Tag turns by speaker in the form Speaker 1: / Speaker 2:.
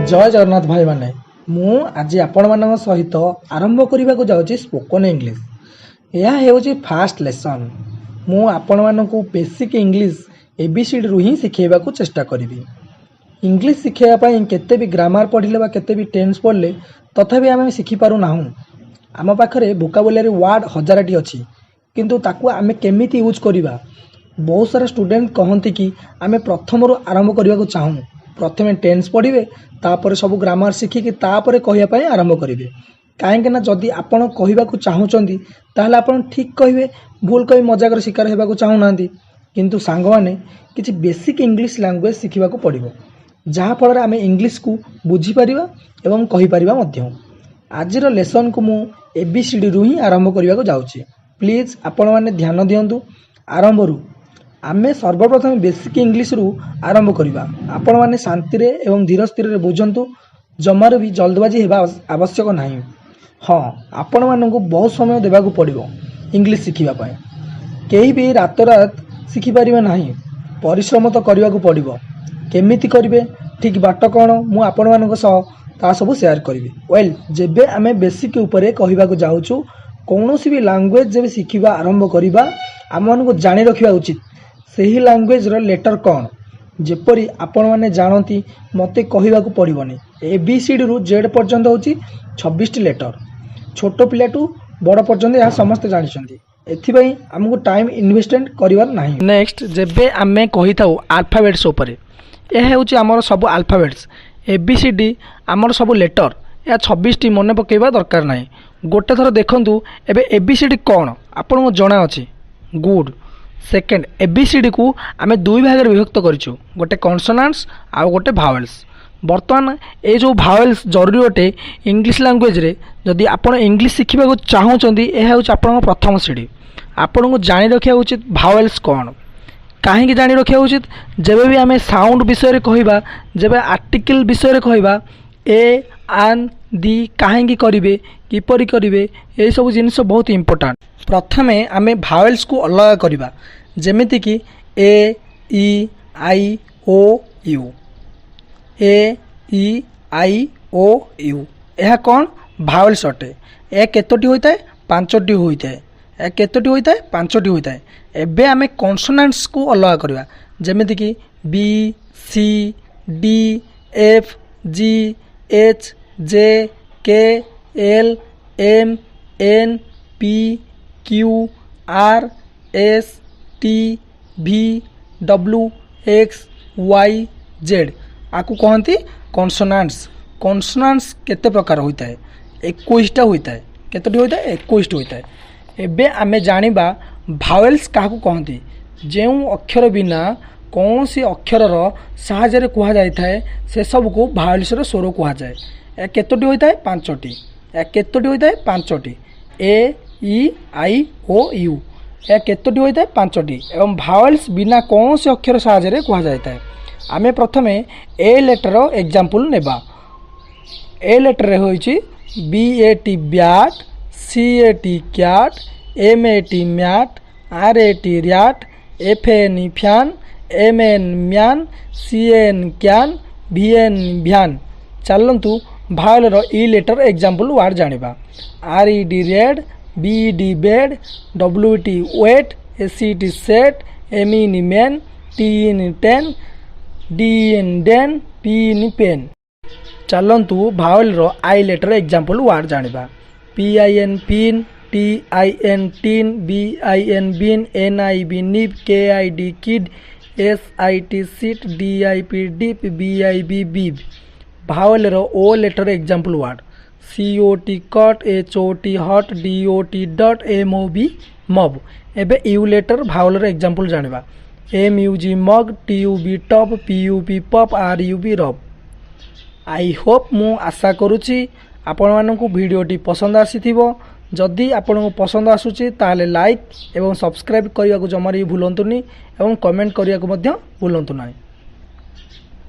Speaker 1: जय जगन्नाथ भाई माने मु आज आपण मान सहित आरंभ करने को जाऊँगी स्पोकन इंग्लिश। यह है फास्ट लेसन। मु आपण मानू बेसिक इंग्लिश एबीसीडी रु ही शिखेबा को चेष्टा करी। इंग्लिश शिखेबाई केते भी ग्रामर पढ़ले बा केते भी टेन्स पढ़ले तथापि आम शिखिपारू ना। आम पाखे वोकाबुलारी वर्ड हजारटी अच्छी किंतु ताकू आमे केमिति यूज करिबा। बहुत सारा स्टूडेंट कहती कि आमे प्रथम रु आरंभ करने को चाहूँ। प्रथमे टेन्स पढ़े तापर सब ग्रामर शिखिकी तापर कहवाई आरंभ करेंगे। कहीं जदि आपड़ कहवाक चाहूँगी ताहले आपड़ ठीक कहे, भूल कही मजाकर शिकार होगा चाहूना। किंतु सांग माने किसी बेसिक इंग्लिश लैंग्वेज शिखा पड़ो जहाँफल आम इंग्लिश को बुझीपर एवं कहीपर। आज लेसन को मु एबीसीडी रु ही आरंभ करने को जाऊँगी। प्लीज आपण मैंने ध्यान दिंतु। आरंभ रु आमे सर्वप्रथम बेसिक इंग्लिश रु आरंभ करवा। आपण मैंने शांति एवं धीर स्थिर बुझंतु। जमार भी जल्दबाजी होगा आवश्यक नहीं। हाँ, आपण मानू बहुत समय देवा पड़ो इंग्लिश शिखापी। कहीं भी रात रात शिखिपारे ना, परिश्रम तो करने को पड़ो। केमिति करेंगे ठीक बाट कौन मु आपण मान सब सेयार करी। वेल जेबे आमे बेसिक उपरे कहवाक जाऊँ कौन भी लैंग्वेज जब शिखा आरंभ करवा आम मान जानी रखा उचित से ही लैंग्वेज लेटर कौन। जेपरी आपण मैंने जानती मते कहवाक पड़ोनी एबीसीडी रु जेड पर्यंत होची 26 लेटर। छोट पिला टू बड़ पर्यंत यह समस्त जानते। एथिपाई आमको टाइम इन्वेस्टमेंट करिवार नाही। नेक्स्ट जेबे आमे कहि थाउ अल्फाबेट्स ऊपर, यह होची हमर सब अल्फाबेट्स एबीसीडी आमर सब लेटर। या 26 मन पकेबा दरकार नाही। गोटे थर देखंतु एबे एबीसीडी कौन आपन जना अछि। गुड। सेकेंड एबीसीडी को आमे दुई भाग विभक्त करिछु, गोटे कॉन्सोनेंट्स आ गोटे भावेल्स। बर्तमान ये जो भावेल्स जरूरी अटे इंग्लिश लैंग्वेज रे। जदि आपण इंग्लिश शिखा को चाहूँगी यह हूँ आपन प्रथम सीढ़ी। आपन को जानी रखा उचित भावेल्स कौन। कहीं जानी रखा उचित जब भी आम साउंड विषय कहवा, जब आर्टिकल विषय कहवा ए आन दी कहीं करेंगे किपरि करेंगे ये सब जिनिस बहुत इंपोर्टेंट। प्रथमे आमे भावेल्स को अलग करवा जेमिति कि ए ई आई ओ you. A E I O you यह कौन भावेल्स अटे। ए केतोटी होता है 5टी होता है। ए केतोटी होता है 5टी होता है। एबे आमे कॉन्सोनेंट्स को अलग करवा जेमिति कि B C D F G H J K L M N P Q R S T V W X Y Z आपको कहती कॉन्सोनेंट्स। कॉन्सोनेंट्स केते प्रकार होता है 21टा होता है। केतोटी होता है 21टी होता है। एबे आमे जानिबा भावेल्स काहू कहती जो अक्षर बिना कौन सी अक्षर साहाय्य कह जाए से सब को भावेल्स स्वर कह जाए। ए केतोटी होता है 5टी। ए केतोटी होता है 5टी। ए ई आई ओ यू ए केतोटी होता है 5टी एवं भावेल्स बिना कौन से अक्षर साहाय्य कह जाए। आमे प्रथमे ए लेटर एग्जांपल नेबा। ए लेटर होइछि B A T bat, C A T cat, M A T mat, R A T rat, F N fan, M N man, C N can, V N van. चलतु vowel E letter example word जानिबा। R E D red, B E D bed, W T wet, S C T set, M N men, T N ten, D N den, P N pen. चलतु vowel I letter example word जानिबा। P I N pin, T I N tin, B I N bin, N I B nib, K I D kid, S I T sit, D I P dip, B I B bib. Vowel O letter example word C O T cot, H O T hot, D O T dot, M O B mob. एबे U letter vowel example जानिबा। M U G mug, T U B tub, P U B pub, R U B rub. I hope मु आशा करुच्ची आपण मानकु भिडियोटी पसंद आसीथिबो। जदि आपण को पसंद आसुची ताहले लाइक एवं सब्सक्राइब करने को जमार भी भूलंतुनी एवं कमेंट करने को भूलंतु नहीं।